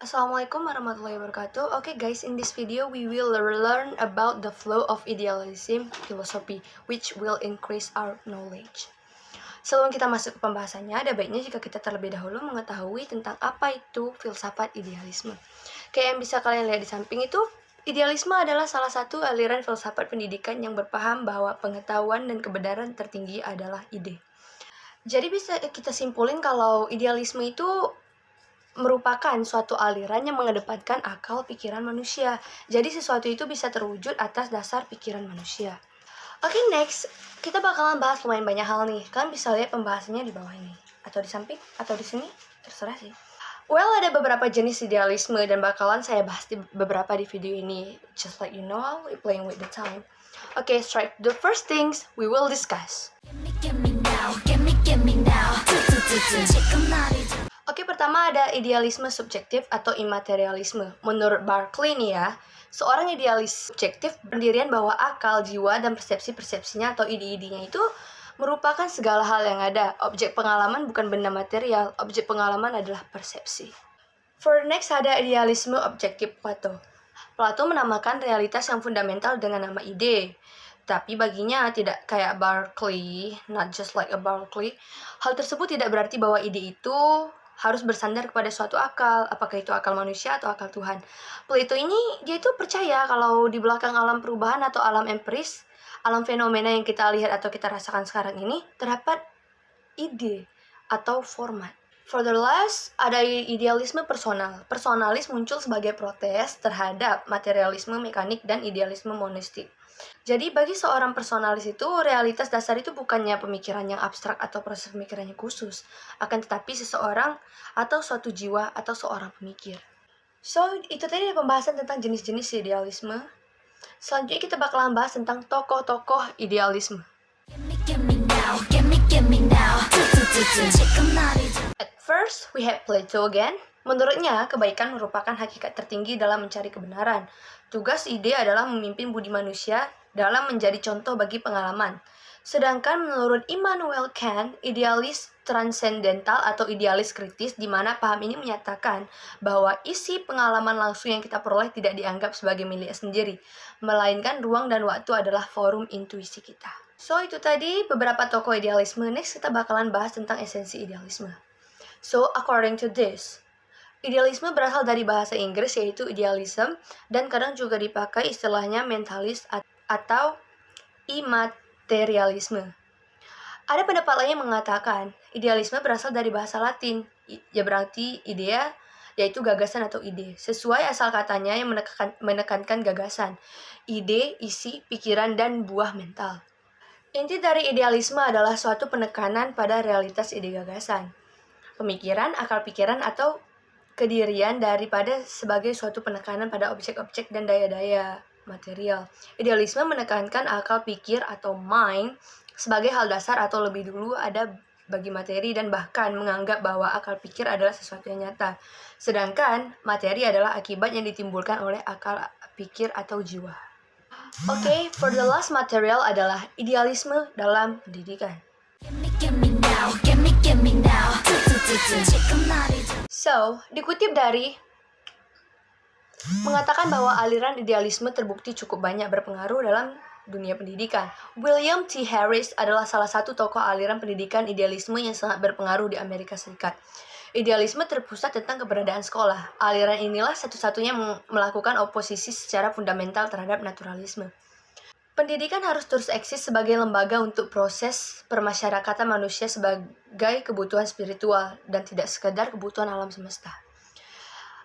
Assalamualaikum warahmatullahi wabarakatuh. Okay guys, in this video we will learn about the flow of idealism philosophy, which will increase our knowledge. Sebelum kita masuk ke pembahasannya, ada baiknya jika kita terlebih dahulu mengetahui tentang apa itu filsafat idealisme. Kayak yang bisa kalian lihat di samping itu, idealisme adalah salah satu aliran filsafat pendidikan yang berpaham bahwa pengetahuan dan kebenaran tertinggi adalah ide. Jadi bisa kita simpulin kalau idealisme itu merupakan suatu aliran yang mengedepankan akal pikiran manusia. Jadi sesuatu itu bisa terwujud atas dasar pikiran manusia. Oke, next. Kita bakalan bahas lumayan banyak hal nih. Kalian bisa lihat pembahasannya di bawah ini. Atau di samping, atau di sini. Terserah sih. Well, ada beberapa jenis idealisme dan bakalan saya bahas di beberapa di video ini. Just like you know, we're playing with the time. Okay, straight. The first things we will discuss. Oke, pertama ada idealisme subjektif atau imaterialisme. Menurut Berkeley nih ya, seorang idealis subjektif pendirian bahwa akal, jiwa, dan persepsi-persepsinya atau ide-idenya itu merupakan segala hal yang ada. Objek pengalaman bukan benda material, objek pengalaman adalah persepsi. For next ada idealisme objektif Plato. Plato menamakan realitas yang fundamental dengan nama ide. Tapi baginya tidak kayak Berkeley, not just like a Berkeley. Hal tersebut tidak berarti bahwa ide itu harus bersandar kepada suatu akal, apakah itu akal manusia atau akal Tuhan. Plato ini, dia itu percaya kalau di belakang alam perubahan atau alam empiris, alam fenomena yang kita lihat atau kita rasakan sekarang ini, terdapat ide atau format. For the last, ada idealisme personal. Personalis muncul sebagai protes terhadap materialisme mekanik dan idealisme monistik. Jadi bagi seorang personalis itu, realitas dasar itu bukannya pemikiran yang abstrak atau proses pemikirannya khusus, akan tetapi seseorang atau suatu jiwa atau seorang pemikir. So, itu tadi pembahasan tentang jenis-jenis idealisme. Selanjutnya kita bakalan bahas tentang tokoh-tokoh idealisme. At first, we have Plato again. Menurutnya, kebaikan merupakan hakikat tertinggi dalam mencari kebenaran. Tugas ide adalah memimpin budi manusia dalam menjadi contoh bagi pengalaman. Sedangkan menurut Immanuel Kant, idealis transendental atau idealis kritis, di mana paham ini menyatakan bahwa isi pengalaman langsung yang kita peroleh tidak dianggap sebagai milik sendiri, melainkan ruang dan waktu adalah forum intuisi kita. So, itu tadi beberapa tokoh idealisme. Next, kita bakalan bahas tentang esensi idealisme. So, according to this, idealisme berasal dari bahasa Inggris yaitu idealism dan kadang juga dipakai istilahnya mentalis atau immaterialisme. Ada pendapat lain yang mengatakan idealisme berasal dari bahasa Latin, ya berarti idea yaitu gagasan atau ide. Sesuai asal katanya yang menekankan gagasan, ide, isi, pikiran, dan buah mental. Inti dari idealisme adalah suatu penekanan pada realitas ide gagasan, pemikiran, akal pikiran, atau kedirian daripada sebagai suatu penekanan pada objek-objek dan daya-daya material. Idealisme menekankan akal pikir atau mind sebagai hal dasar atau lebih dulu ada bagi materi dan bahkan menganggap bahwa akal pikir adalah sesuatu yang nyata. Sedangkan materi adalah akibat yang ditimbulkan oleh akal pikir atau jiwa. Oke, for the last material adalah idealisme dalam pendidikan. So, dikutip dari mengatakan bahwa aliran idealisme terbukti cukup banyak berpengaruh dalam dunia pendidikan. William T. Harris adalah salah satu tokoh aliran pendidikan idealisme yang sangat berpengaruh di Amerika Serikat. Idealisme terpusat tentang keberadaan sekolah. Aliran inilah satu-satunya melakukan oposisi secara fundamental terhadap naturalisme. Pendidikan harus terus eksis sebagai lembaga untuk proses permasyarakatan manusia sebagai kebutuhan spiritual dan tidak sekedar kebutuhan alam semesta.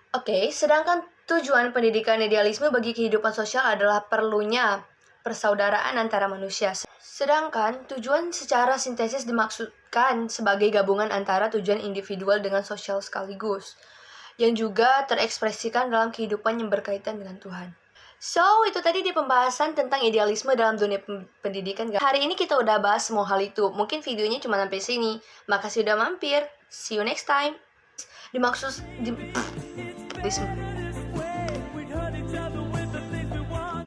Oke, sedangkan tujuan pendidikan idealisme bagi kehidupan sosial adalah perlunya persaudaraan antara manusia. Sedangkan tujuan secara sintesis dimaksudkan sebagai gabungan antara tujuan individual dengan sosial sekaligus, yang juga terekspresikan dalam kehidupan yang berkaitan dengan Tuhan. So, itu tadi di pembahasan tentang idealisme dalam dunia pendidikan. Hari ini kita udah bahas semua hal itu. Mungkin videonya cuma sampai sini. Makasih udah mampir. See you next time. Dimaksud